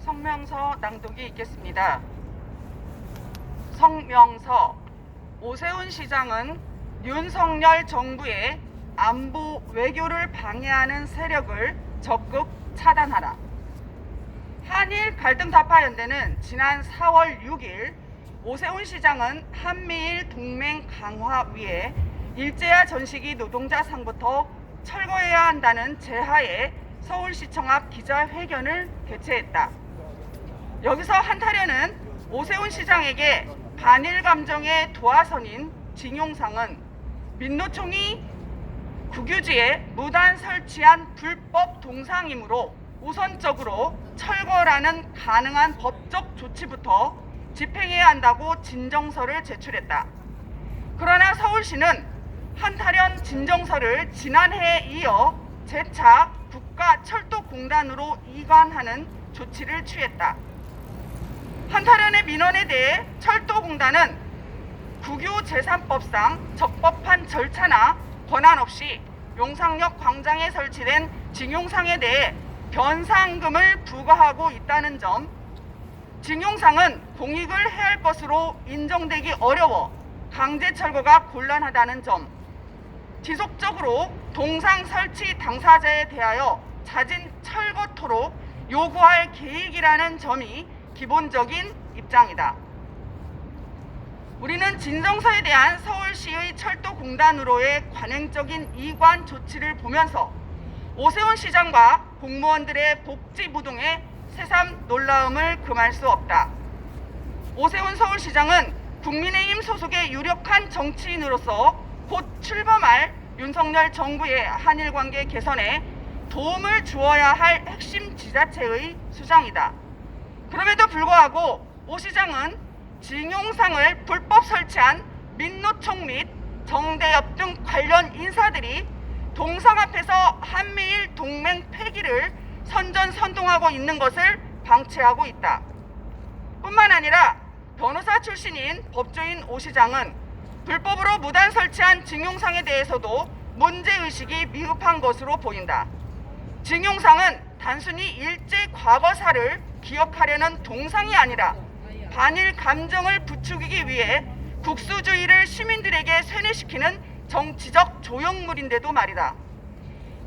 성명서 낭독이 있겠습니다. 성명서. 오세훈 시장은 윤석열 정부의 안보 외교를 방해하는 세력을 적극 차단하라. 한일 갈등 타파 연대는 지난 4월 6일 오세훈 시장은 한미일 동맹 강화 위에 일제야 전시기 노동자 상부터 철거해야 한다는 제하에 서울시청 앞 기자회견을 개최했다. 여기서 한타련은 오세훈 시장에게 반일 감정의 도화선인 징용상은 민노총이 국유지에 무단 설치한 불법 동상이므로 우선적으로 철거라는 가능한 법적 조치부터 집행해야 한다고 진정서를 제출했다. 그러나 서울시는 한타련 진정서를 지난해에 이어 재차 국가철도공단으로 이관하는 조치를 취했다. 한타련의 민원에 대해 철도공단은 국유재산법상 적법한 절차나 권한 없이 용상역 광장에 설치된 징용상에 대해 변상금을 부과하고 있다는 점, 징용상은 공익을 해할 것으로 인정되기 어려워 강제 철거가 곤란하다는 점, 지속적으로 동상 설치 당사자에 대하여 자진 철거토록 요구할 계획이라는 점이 기본적인 입장이다. 우리는 진정서에 대한 서울시의 철도공단으로의 관행적인 이관 조치를 보면서 오세훈 시장과 공무원들의 복지 부동에 새삼 놀라움을 금할 수 없다. 오세훈 서울시장은 국민의힘 소속의 유력한 정치인으로서 곧 출범할 윤석열 정부의 한일 관계 개선에 도움을 주어야 할 핵심 지자체의 수장이다. 그럼에도 불구하고 오 시장은 징용상을 불법 설치한 민노총 및 정대협 등 관련 인사들이 동상 앞에서 한미일 동맹 폐기를 선전선동하고 있는 것을 방치하고 있다. 뿐만 아니라 변호사 출신인 법조인 오 시장은 불법으로 무단 설치한 징용상에 대해서도 문제의식이 미흡한 것으로 보인다. 징용상은 단순히 일제 과거사를 기억하려는 동상이 아니라 반일 감정을 부추기기 위해 국수주의를 시민들에게 세뇌시키는 정치적 조형물인데도 말이다.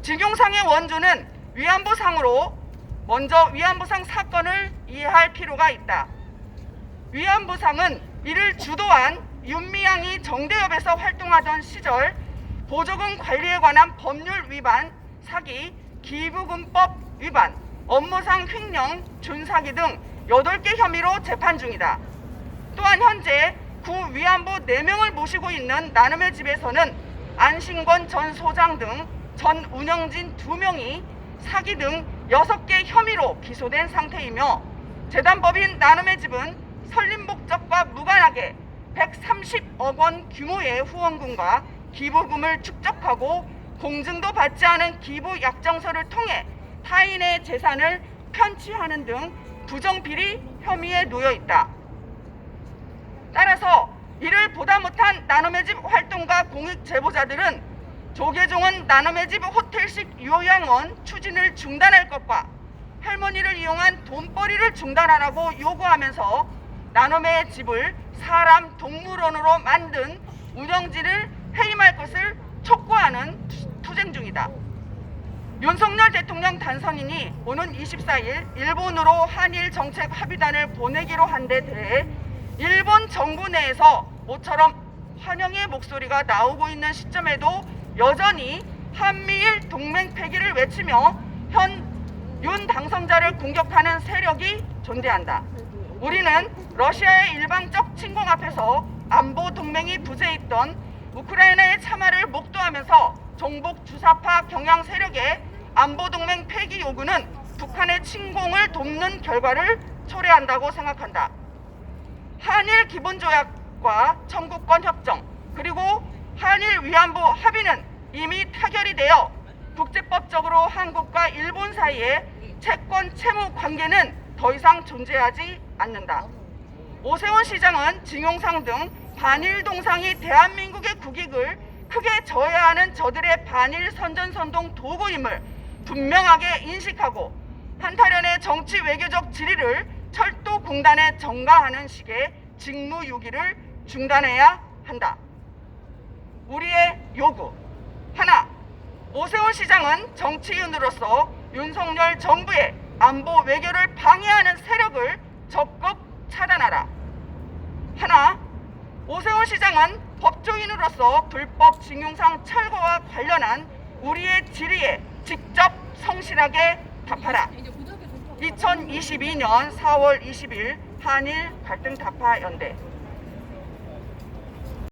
징용상의 원조는 위안부상으로 먼저 위안부상 사건을 이해할 필요가 있다. 위안부상은 이를 주도한 윤미향이 정대협에서 활동하던 시절 보조금 관리에 관한 법률 위반, 사기, 기부금법 위반, 업무상 횡령, 준사기 등 8개 혐의로 재판 중이다. 또한 현재 구 위안부 4명을 모시고 있는 나눔의 집에서는 안신권 전 소장 등 전 운영진 2명이 사기 등 6개 혐의로 기소된 상태이며 재단법인 나눔의 집은 설립 목적과 무관하게 130억 원 규모의 후원금과 기부금을 축적하고 공증도 받지 않은 기부 약정서를 통해 타인의 재산을 편취하는 등 부정비리 혐의에 놓여 있다. 따라서 이를 보다 못한 나눔의 집 활동가 공익 제보자들은 조계종은 나눔의 집 호텔식 요양원 추진을 중단할 것과 할머니를 이용한 돈벌이를 중단하라고 요구하면서 나눔의 집을 사람 동물원으로 만든 운영진을 해임할 것을 촉구하는 투쟁 중이다. 윤석열 대통령 단선인이 오는 24일 일본으로 한일 정책 합의단을 보내기로 한 데 대해 일본 정부 내에서 모처럼 환영의 목소리가 나오고 있는 시점에도 여전히 한미일 동맹 폐기를 외치며 현 윤 당선자를 공격하는 세력이 존재한다. 우리는 러시아의 일방적 침공 앞에서 안보 동맹이 부재했던 우크라이나의 참화를 목도하면서 종북 주사파 경향 세력의 안보 동맹 폐기 요구는 북한의 침공을 돕는 결과를 초래한다고 생각한다. 한일 기본조약과 청구권 협정 그리고 한일 위안부 합의는 이미 타결이 되어 국제법적으로 한국과 일본 사이의 채권 채무 관계는 더 이상 존재하지 않는다. 오세훈 시장은 징용상 등 반일 동상이 대한민국의 국익을 크게 저해하는 저들의 반일 선전선동 도구임을 분명하게 인식하고 한타련의 정치 외교적 질의를 철도공단에 전가하는 식의 직무유기를 중단해야 한다. 우리의 요구 하나, 오세훈 시장은 정치인으로서 윤석열 정부의 안보 외교를 방해하는 세력을 적극 차단하라. 하나, 오세훈 시장은 법조인으로서 불법 징용상 철거와 관련한 우리의 질의에 직접 성실하게 답하라. 2022년 4월 20일 한일 갈등 타파 연대.